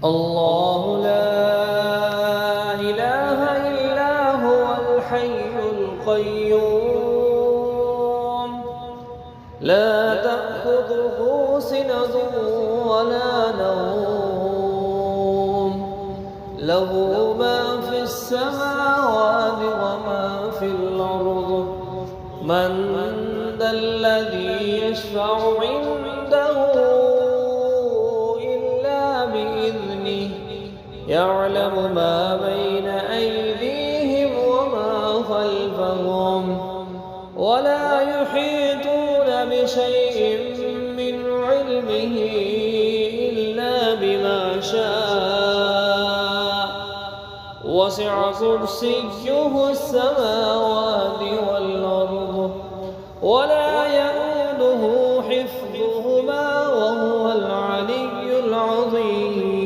الله لا إله إلا هو الحي القيوم لا تأخذه سنة ولا نوم له ما في السماوات وما في الأرض من ذا الذي يشفع عنده إلا بإذنه يعلم ما بين أيديهم وما خلفهم ولا يحيطون بشيء من علمه إلا بما شاء وسع كرسيه السماوات والأرض ولا